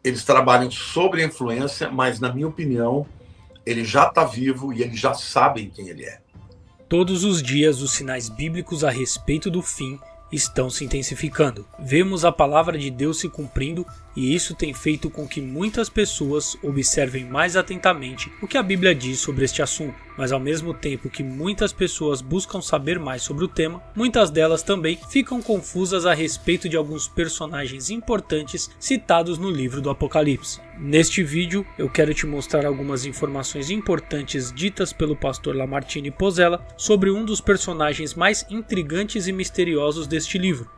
eles trabalham sobre a influência, mas, na minha opinião, ele já está vivo e eles já sabem quem ele é. Todos os dias os sinais bíblicos a respeito do fim estão se intensificando. Vemos a palavra de Deus se cumprindo e isso tem feito com que muitas pessoas observem mais atentamente o que a Bíblia diz sobre este assunto. Mas ao mesmo tempo que muitas pessoas buscam saber mais sobre o tema, muitas delas também ficam confusas a respeito de alguns personagens importantes citados no livro do Apocalipse. Neste vídeo eu quero te mostrar algumas informações importantes ditas pelo pastor Lamartine Pozzella sobre um dos personagens mais intrigantes e misteriosos deste livro,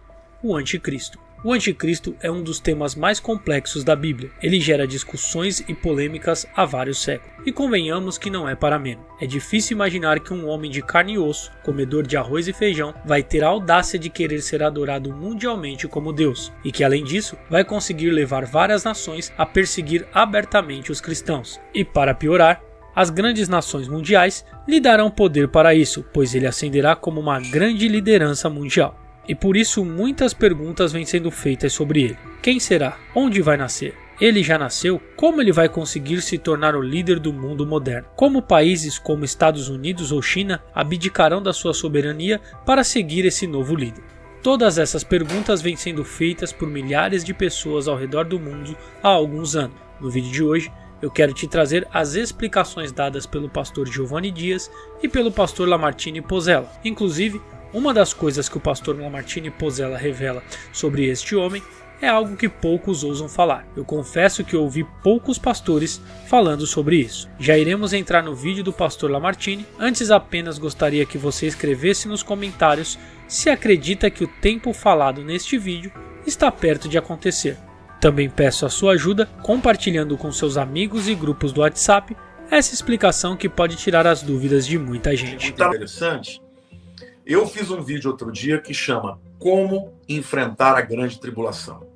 o Anticristo. O Anticristo é um dos temas mais complexos da Bíblia. Ele gera discussões e polêmicas há vários séculos. E convenhamos que não é para menos. É difícil imaginar que um homem de carne e osso, comedor de arroz e feijão, vai ter a audácia de querer ser adorado mundialmente como Deus. E que além disso, vai conseguir levar várias nações a perseguir abertamente os cristãos. E para piorar, as grandes nações mundiais lhe darão poder para isso, pois ele ascenderá como uma grande liderança mundial. E por isso muitas perguntas vêm sendo feitas sobre ele. Quem será? Onde vai nascer? Ele já nasceu? Como ele vai conseguir se tornar o líder do mundo moderno? Como países como Estados Unidos ou China abdicarão da sua soberania para seguir esse novo líder? Todas essas perguntas vêm sendo feitas por milhares de pessoas ao redor do mundo há alguns anos. No vídeo de hoje, eu quero te trazer as explicações dadas pelo pastor Giovanni Dias e pelo pastor Lamartine Pozzella. Inclusive, uma das coisas que o pastor Lamartine Pozzella revela sobre este homem é algo que poucos ousam falar. Eu confesso que ouvi poucos pastores falando sobre isso. Já iremos entrar no vídeo do pastor Lamartine, antes apenas gostaria que você escrevesse nos comentários se acredita que o tempo falado neste vídeo está perto de acontecer. Também peço a sua ajuda compartilhando com seus amigos e grupos do WhatsApp essa explicação que pode tirar as dúvidas de muita gente. Muito interessante. Eu fiz um vídeo outro dia que chama Como Enfrentar a Grande Tribulação.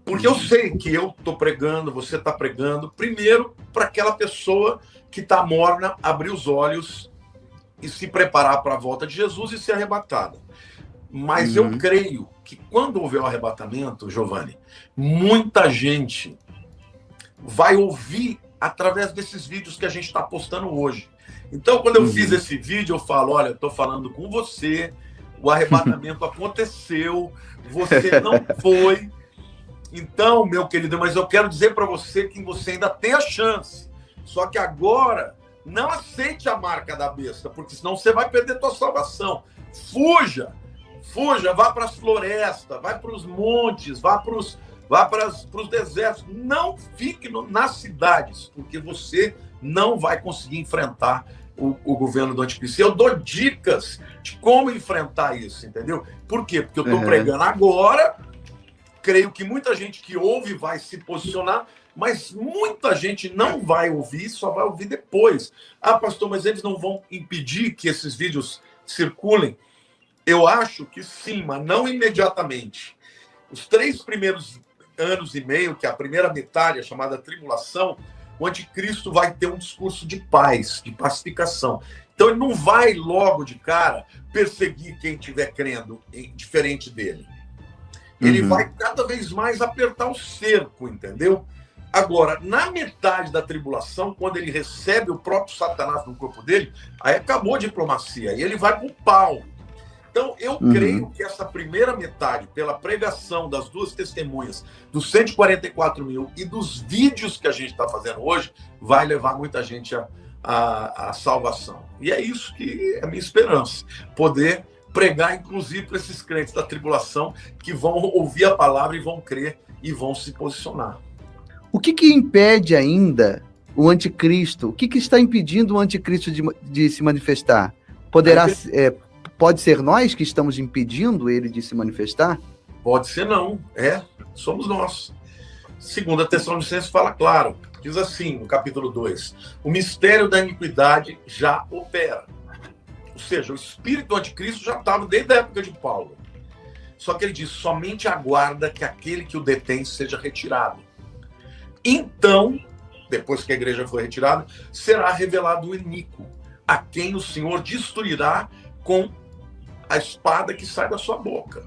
Porque eu sei que eu estou pregando, você está pregando, primeiro para aquela pessoa que está morna abrir os olhos e se preparar para a volta de Jesus e ser arrebatada. Mas eu creio que quando houver o arrebatamento, Giovanni, muita gente vai ouvir através desses vídeos que a gente está postando hoje. Então, quando eu fiz esse vídeo, eu falo, olha, eu estou falando com você, o arrebatamento aconteceu, você não foi. Então, meu querido, mas eu quero dizer para você que você ainda tem a chance. Só que agora, não aceite a marca da besta, porque senão você vai perder a sua salvação. Fuja, vá para as florestas, vai para os montes, vá para os desertos. Não fique nas cidades, porque você não vai conseguir enfrentar o governo do anticristo. Eu dou dicas de como enfrentar isso, entendeu? Por quê? Porque eu estou pregando agora, creio que muita gente que ouve vai se posicionar, mas muita gente não vai ouvir, só vai ouvir depois. Ah, pastor, mas eles não vão impedir que esses vídeos circulem? Eu acho que sim, mas não imediatamente. Os 3 primeiros anos e meio, que é a primeira metade, a chamada tribulação, o anticristo vai ter um discurso de paz, de pacificação. Então ele não vai logo de cara perseguir quem estiver crendo diferente dele. Ele vai cada vez mais apertar o cerco, entendeu? Agora, na metade da tribulação, quando ele recebe o próprio Satanás no corpo dele, aí acabou a diplomacia, e ele vai pro pau. Então, eu creio que essa primeira metade, pela pregação das 2 testemunhas, dos 144 mil e dos vídeos que a gente está fazendo hoje, vai levar muita gente à salvação. E é isso que é a minha esperança, poder pregar, inclusive, para esses crentes da tribulação que vão ouvir a palavra e vão crer e vão se posicionar. O que impede ainda o anticristo? O que está impedindo o anticristo de se manifestar? Pode ser nós que estamos impedindo ele de se manifestar? Pode ser não, somos nós. 2 Tessalonicenses fala claro, diz assim, no capítulo 2, o mistério da iniquidade já opera. Ou seja, o espírito do anticristo já estava desde a época de Paulo. Só que ele diz, somente aguarda que aquele que o detém seja retirado. Então, depois que a igreja for retirada, será revelado o iníquo, a quem o Senhor destruirá com a espada que sai da sua boca.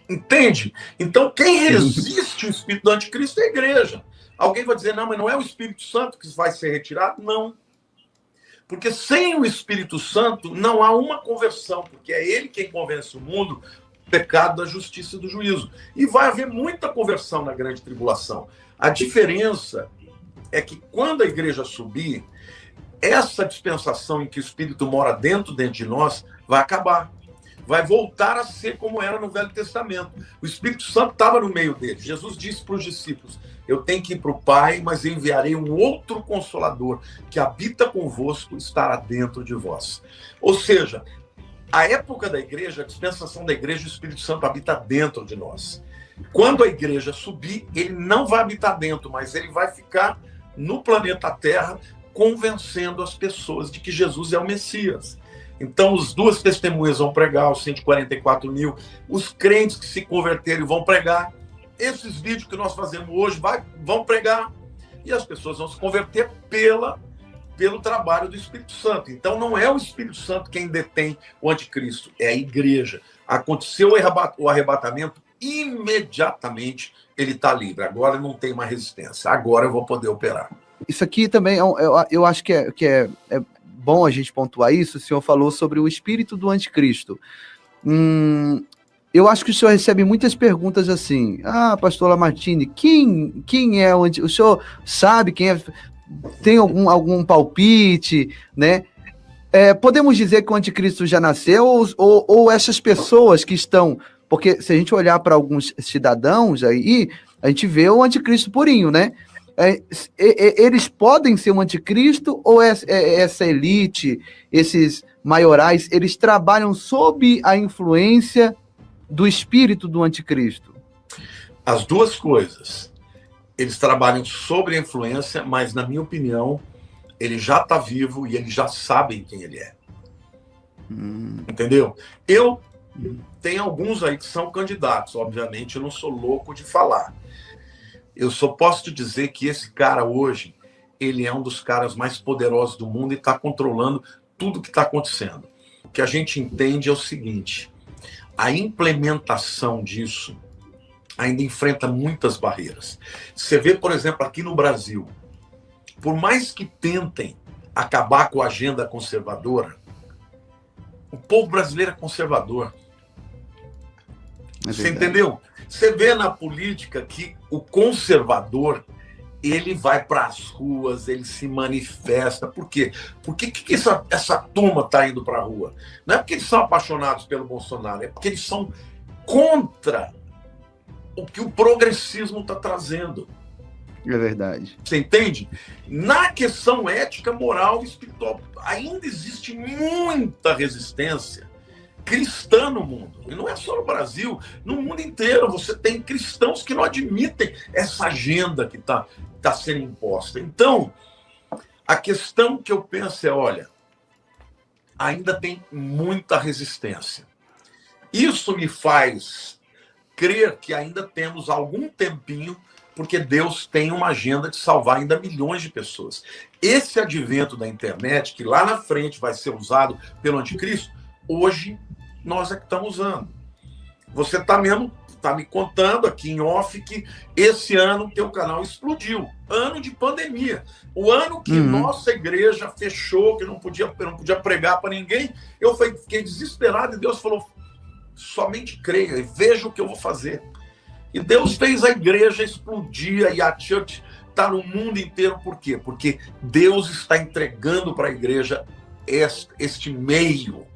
Entende? Então, quem resiste ao espírito do anticristo é a igreja. Alguém vai dizer, não, mas não é o Espírito Santo que vai ser retirado? Não. Porque sem o Espírito Santo não há uma conversão, porque é ele quem convence o mundo do pecado, da justiça e do juízo. E vai haver muita conversão na grande tribulação. A diferença é que quando a igreja subir, essa dispensação em que o Espírito mora dentro de nós vai acabar. Vai voltar a ser como era no Velho Testamento. O Espírito Santo estava no meio deles. Jesus disse para os discípulos, eu tenho que ir para o Pai, mas eu enviarei um outro Consolador, que habita convosco, estará dentro de vós. Ou seja, a época da igreja, a dispensação da igreja, o Espírito Santo habita dentro de nós. Quando a igreja subir, ele não vai habitar dentro, mas ele vai ficar no planeta Terra, convencendo as pessoas de que Jesus é o Messias. Então, as duas testemunhas vão pregar, os 144 mil, os crentes que se converterem vão pregar, esses vídeos que nós fazemos hoje vão pregar, e as pessoas vão se converter pelo trabalho do Espírito Santo. Então, não é o Espírito Santo quem detém o anticristo, é a igreja. Aconteceu o arrebatamento, imediatamente ele está livre. Agora não tem mais resistência, agora eu vou poder operar. Isso aqui também, eu acho que é bom a gente pontuar isso. O senhor falou sobre o espírito do anticristo. Eu acho que o senhor recebe muitas perguntas assim, pastor Lamartine, quem é o anticristo? O senhor sabe quem é? Tem algum palpite, né? Podemos dizer que o anticristo já nasceu ou essas pessoas que estão... Porque se a gente olhar para alguns cidadãos aí, a gente vê o anticristo purinho, né? Eles podem ser um anticristo ou essa elite, esses maiorais, eles trabalham sob a influência do espírito do anticristo? As duas coisas. Eles trabalham sob a influência, mas, na minha opinião, ele já está vivo e eles já sabem quem ele é. Entendeu? Tem alguns aí que são candidatos, obviamente, eu não sou louco de falar. Eu só posso te dizer que esse cara hoje, ele é um dos caras mais poderosos do mundo e está controlando tudo que está acontecendo. O que a gente entende é o seguinte, a implementação disso ainda enfrenta muitas barreiras. Você vê, por exemplo, aqui no Brasil, por mais que tentem acabar com a agenda conservadora, o povo brasileiro é conservador. Você entendeu? Você vê na política que o conservador, ele vai para as ruas, ele se manifesta. Por quê? Por que essa turma está indo para a rua? Não é porque eles são apaixonados pelo Bolsonaro, é porque eles são contra o que o progressismo está trazendo. É verdade. Você entende? Na questão ética, moral e espiritual, ainda existe muita resistência cristã no mundo. E não é só no Brasil, no mundo inteiro. Você tem cristãos que não admitem essa agenda que está sendo imposta. Então, a questão que eu penso é, olha, ainda tem muita resistência. Isso me faz crer que ainda temos algum tempinho, porque Deus tem uma agenda de salvar ainda milhões de pessoas. Esse advento da internet, que lá na frente vai ser usado pelo anticristo, hoje nós é que estamos usando. Você está me contando aqui em off que esse ano o teu canal explodiu. Ano de pandemia. O ano que nossa igreja fechou, que eu não podia pregar para ninguém, eu fiquei desesperado e Deus falou, somente creia e veja o que eu vou fazer. E Deus fez a igreja explodir e a church está no mundo inteiro. Por quê? Porque Deus está entregando para a igreja este meio.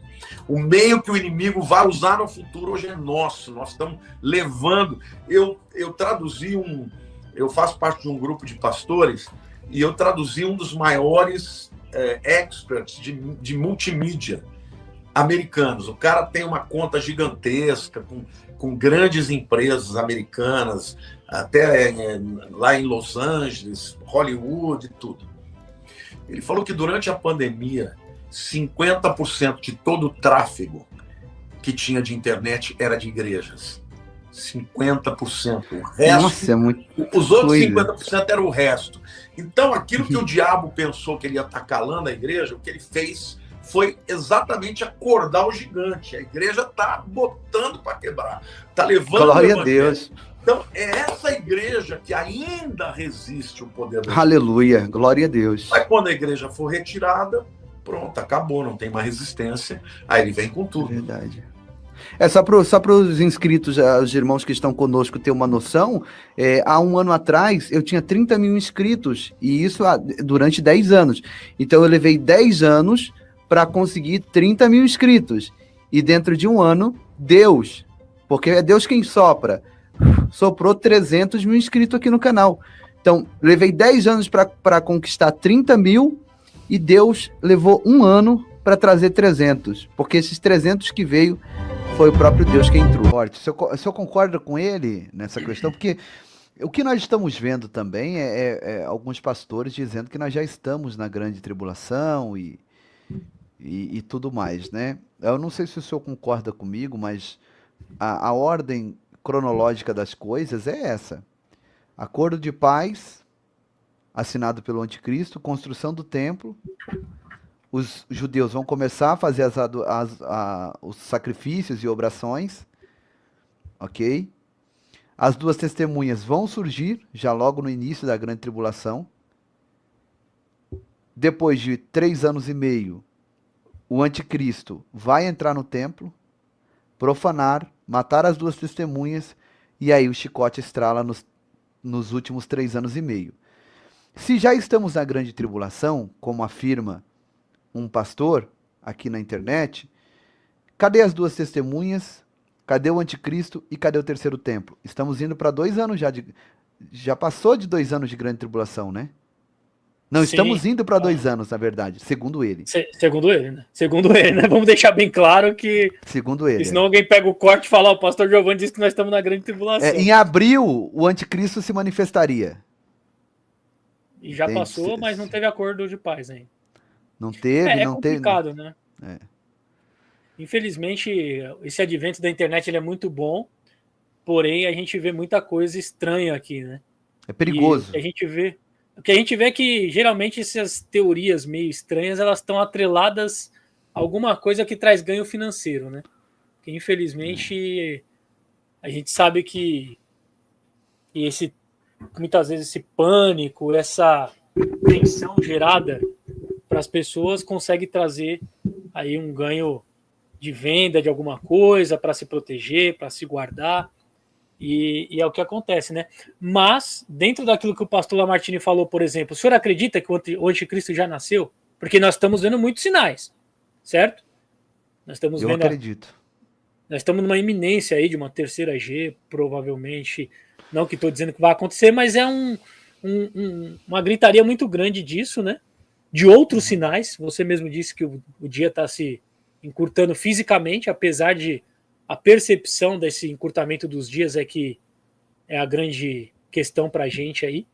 O meio que o inimigo vai usar no futuro hoje é nosso. Nós estamos levando... Eu traduzi eu faço parte de um grupo de pastores e eu traduzi um dos maiores experts de multimídia americanos. O cara tem uma conta gigantesca com grandes empresas americanas, até lá em Los Angeles, Hollywood e tudo. Ele falou que durante a pandemia, 50% de todo o tráfego que tinha de internet era de igrejas. 50%. O resto, nossa, é muito os outros coisa. 50% era o resto. Então, aquilo que o diabo pensou que ele ia estar calando a igreja, o que ele fez foi exatamente acordar o gigante. A igreja está botando para quebrar, está levando Glória o a evangelho. Deus. Então, é essa igreja que ainda resiste o poder do Aleluia. Glória a Deus. Mas quando a igreja for retirada, pronto, acabou, não tem mais resistência. Aí ele vem com É tudo. verdade. Só para os inscritos, os irmãos que estão conosco ter uma noção, há um ano atrás eu tinha 30 mil inscritos, e isso durante 10 anos. Então eu levei 10 anos para conseguir 30 mil inscritos. E dentro de um ano, Deus, porque é Deus quem sopra, soprou 300 mil inscritos aqui no canal. Então, levei 10 anos para conquistar 30 mil, e Deus levou um ano para trazer 300, porque esses 300 que veio foi o próprio Deus que entrou. O senhor concorda com ele nessa questão? Porque o que nós estamos vendo também é alguns pastores dizendo que nós já estamos na grande tribulação e tudo mais, né? Eu não sei se o senhor concorda comigo, mas a ordem cronológica das coisas é essa. Acordo de paz, assinado pelo anticristo, construção do templo, os judeus vão começar a fazer os sacrifícios e obrações, ok? As duas testemunhas vão surgir, já logo no início da grande tribulação. Depois de 3 anos e meio, o anticristo vai entrar no templo, profanar, matar as duas testemunhas, e aí o chicote estrala nos últimos 3 anos e meio. Se já estamos na grande tribulação, como afirma um pastor aqui na internet, cadê as duas testemunhas? Cadê o anticristo e cadê o terceiro templo? Estamos indo para 2 anos já passou de 2 anos de grande tribulação, né? Não, Sim. estamos indo para 2 anos, na verdade, segundo ele. Segundo ele, né? Segundo ele, né? Vamos deixar bem claro que... Segundo ele. Senão alguém pega o corte e fala, o pastor Giovanni disse que nós estamos na grande tribulação. Em abril, o anticristo se manifestaria. E já passou, mas não teve acordo de paz ainda. Não teve, não teve. É complicado, né? É. Infelizmente, esse advento da internet ele é muito bom, porém a gente vê muita coisa estranha aqui, né? É perigoso. O que a gente vê é que geralmente essas teorias meio estranhas, elas estão atreladas a alguma coisa que traz ganho financeiro, né? Porque infelizmente a gente sabe que muitas vezes esse pânico, essa tensão gerada para as pessoas consegue trazer aí um ganho de venda de alguma coisa para se proteger, para se guardar, e é o que acontece, né? Mas, dentro daquilo que o pastor Lamartine falou, por exemplo, o senhor acredita que o anticristo já nasceu? Porque nós estamos vendo muitos sinais, certo? Eu acredito. Nós estamos numa iminência aí de uma terceira G, provavelmente, não que estou dizendo que vai acontecer, mas é uma gritaria muito grande disso, né? De outros sinais. Você mesmo disse que o dia está se encurtando fisicamente, apesar de a percepção desse encurtamento dos dias é que é a grande questão para a gente aí.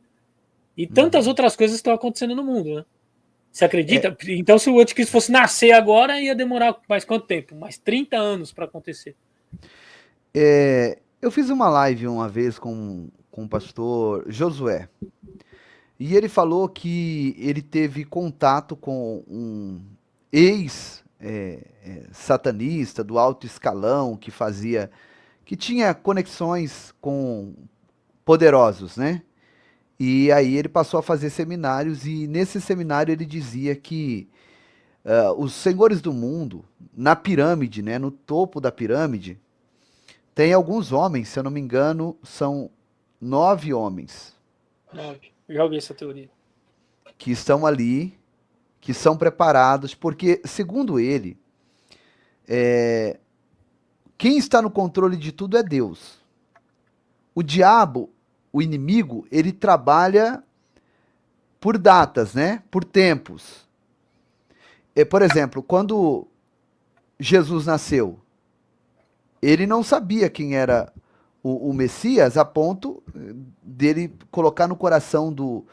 E tantas outras coisas estão acontecendo no mundo, né? Você acredita? Então, se o anticristo fosse nascer agora, ia demorar mais quanto tempo? Mais 30 anos para acontecer. Eu fiz uma live uma vez com o pastor Josué. E ele falou que ele teve contato com um ex-satanista do alto escalão que tinha conexões com poderosos, né? E aí ele passou a fazer seminários, e nesse seminário ele dizia que os senhores do mundo, na pirâmide, né, no topo da pirâmide, tem alguns homens, se eu não me engano, são 9 homens. 9. Já ouvi essa teoria. Que estão ali, que são preparados, porque, segundo ele, quem está no controle de tudo é Deus. O diabo, o inimigo, ele trabalha por datas, né? Por tempos. Por exemplo, quando Jesus nasceu, ele não sabia quem era o Messias, a ponto dele colocar no coração do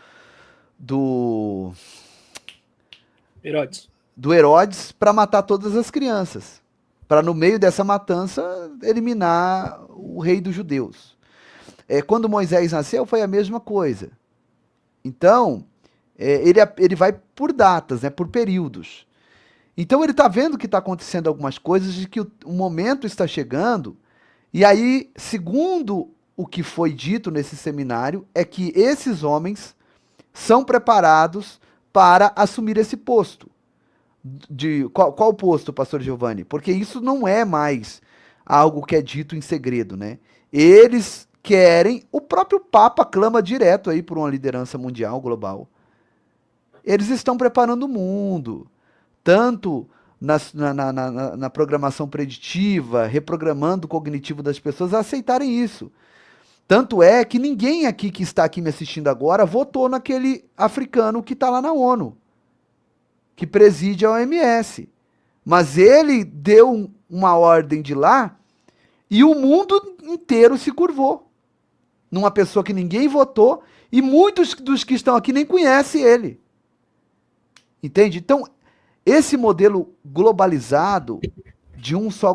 Herodes para matar todas as crianças, para no meio dessa matança eliminar o rei dos judeus. Quando Moisés nasceu foi a mesma coisa. Então ele vai por datas, né, por períodos. Então ele está vendo que está acontecendo algumas coisas, de que o momento está chegando, e aí, segundo o que foi dito nesse seminário, é que esses homens são preparados para assumir esse posto. Qual posto, pastor Giovanni? Porque isso não é mais algo que é dito em segredo, né? Eles querem, o próprio Papa clama direto aí por uma liderança mundial, global. Eles estão preparando o mundo, tanto na programação preditiva, reprogramando o cognitivo das pessoas a aceitarem isso. Tanto é que ninguém aqui que está aqui me assistindo agora votou naquele africano que está lá na ONU, que preside a OMS. Mas ele deu uma ordem de lá e o mundo inteiro se curvou. Numa pessoa que ninguém votou e muitos dos que estão aqui nem conhecem ele. Entende? Então, esse modelo globalizado de um só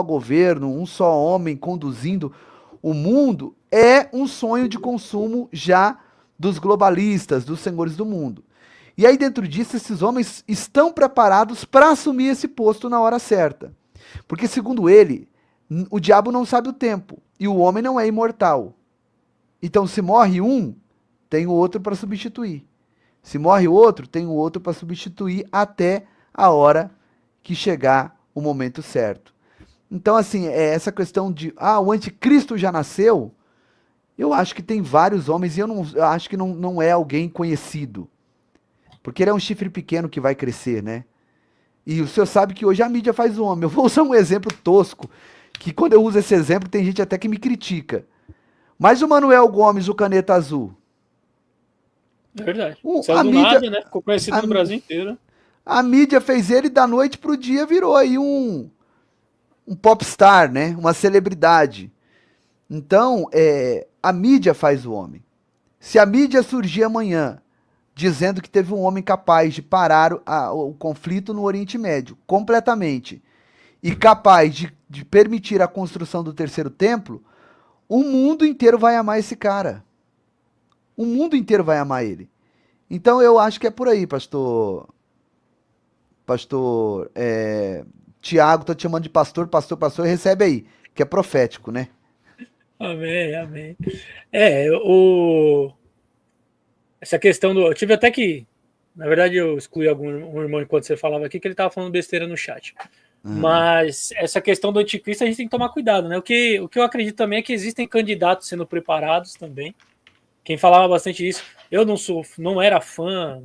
governo, um só homem conduzindo o mundo é um sonho de consumo já dos globalistas, dos senhores do mundo. E aí dentro disso, esses homens estão preparados para assumir esse posto na hora certa. Porque segundo ele, o diabo não sabe o tempo e o homem não é imortal. Então se morre um, tem o outro para substituir. Se morre o outro, tem o outro para substituir até a hora que chegar o momento certo. Então, assim, essa questão de, o anticristo já nasceu, eu acho que tem vários homens e eu acho que não é alguém conhecido. Porque ele é um chifre pequeno que vai crescer, né? E o senhor sabe que hoje a mídia faz o homem. Eu vou usar um exemplo tosco, que quando eu uso esse exemplo tem gente até que me critica. Mas o Manuel Gomes, o Caneta Azul. É verdade. Saiu do nada, né? Ficou conhecido no Brasil inteiro. A mídia fez ele da noite pro dia, virou aí um popstar, né? Uma celebridade. Então, a mídia faz o homem. Se a mídia surgir amanhã dizendo que teve um homem capaz de parar o conflito no Oriente Médio completamente e capaz de permitir a construção do terceiro templo, o mundo inteiro vai amar esse cara. O mundo inteiro vai amar ele. Então eu acho que é por aí, pastor Tiago, tô te chamando de pastor, recebe aí, que é profético, né? Amém, amém. Essa questão do... Eu tive até que... Na verdade, eu excluí um irmão enquanto você falava aqui, que ele tava falando besteira no chat. Mas essa questão do anticristo a gente tem que tomar cuidado, né? O que eu acredito também é que existem candidatos sendo preparados também. Quem falava bastante disso, eu não era fã,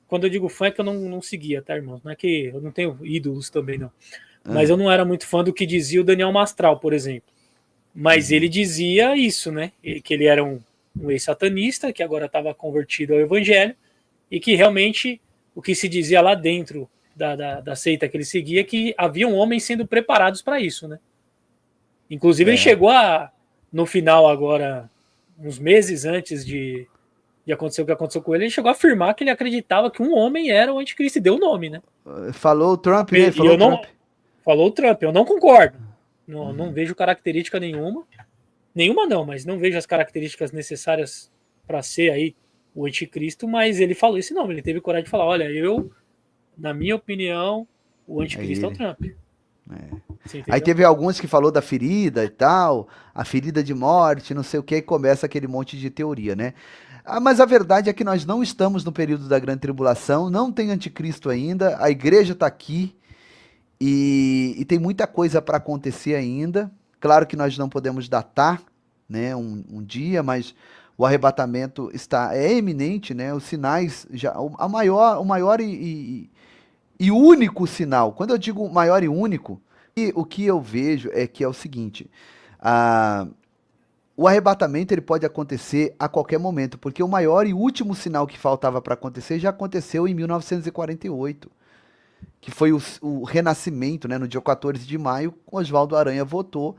quando eu digo fã é que eu não seguia, tá, irmãos? Não é que eu não tenho ídolos também, não. Mas eu não era muito fã do que dizia o Daniel Mastral, por exemplo. Mas ele dizia isso, né? Que ele era um ex-satanista, que agora estava convertido ao evangelho, e que realmente o que se dizia lá dentro da seita que ele seguia, que haviam homens sendo preparados para isso, né? Inclusive ele chegou no final agora, uns meses antes de acontecer o que aconteceu com ele, ele chegou a afirmar que ele acreditava que um homem era o anticristo e deu o nome, né? Falou o Trump, né? Falou o Trump, eu não concordo. Não vejo característica nenhuma. Nenhuma não, mas não vejo as características necessárias para ser aí o anticristo, mas ele falou esse nome, ele teve coragem de falar, olha, na minha opinião, o anticristo é o Trump. Aí teve alguns que falou da ferida e tal, a ferida de morte, não sei o que, e começa aquele monte de teoria, né? Mas a verdade é que nós não estamos no período da grande tribulação, não tem anticristo ainda, a igreja está aqui e tem muita coisa para acontecer ainda. Claro que nós não podemos datar, né, um dia, mas o arrebatamento é eminente, né? Os sinais, o maior e único sinal. Quando eu digo maior e único, o que eu vejo é que é o seguinte: o arrebatamento ele pode acontecer a qualquer momento, porque o maior e último sinal que faltava para acontecer já aconteceu em 1948, que foi o renascimento, né? No dia 14 de maio, Oswaldo Aranha votou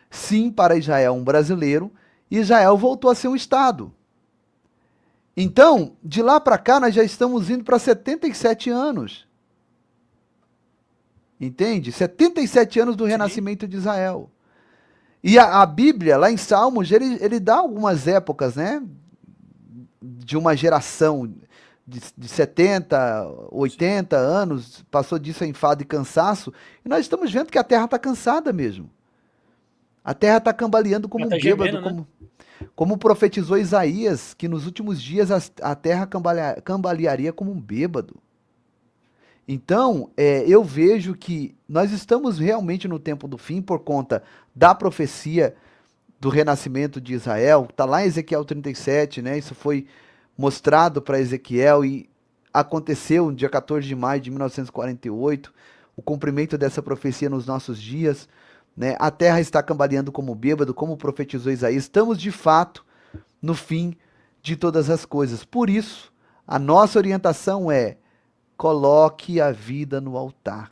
sim para Israel, um brasileiro, e Israel voltou a ser um Estado. Então, de lá para cá, nós já estamos indo para 77 anos. Entende? 77 anos do renascimento de Israel. E a Bíblia, lá em Salmos, ele dá algumas épocas, né? De uma geração, de 70, 80 anos, passou disso a enfado e cansaço, e nós estamos vendo que a Terra está cansada mesmo. A Terra está cambaleando como Ela um tá bêbado, gemendo, né? como profetizou Isaías, que nos últimos dias a Terra cambalearia como um bêbado. Então, eu vejo que nós estamos realmente no tempo do fim por conta da profecia do renascimento de Israel. Está lá em Ezequiel 37, né? Isso foi mostrado para Ezequiel e aconteceu no dia 14 de maio de 1948, o cumprimento dessa profecia nos nossos dias, né? A terra está cambaleando como bêbado, como profetizou Isaías. Estamos de fato no fim de todas as coisas. Por isso, a nossa orientação é: coloque a vida no altar.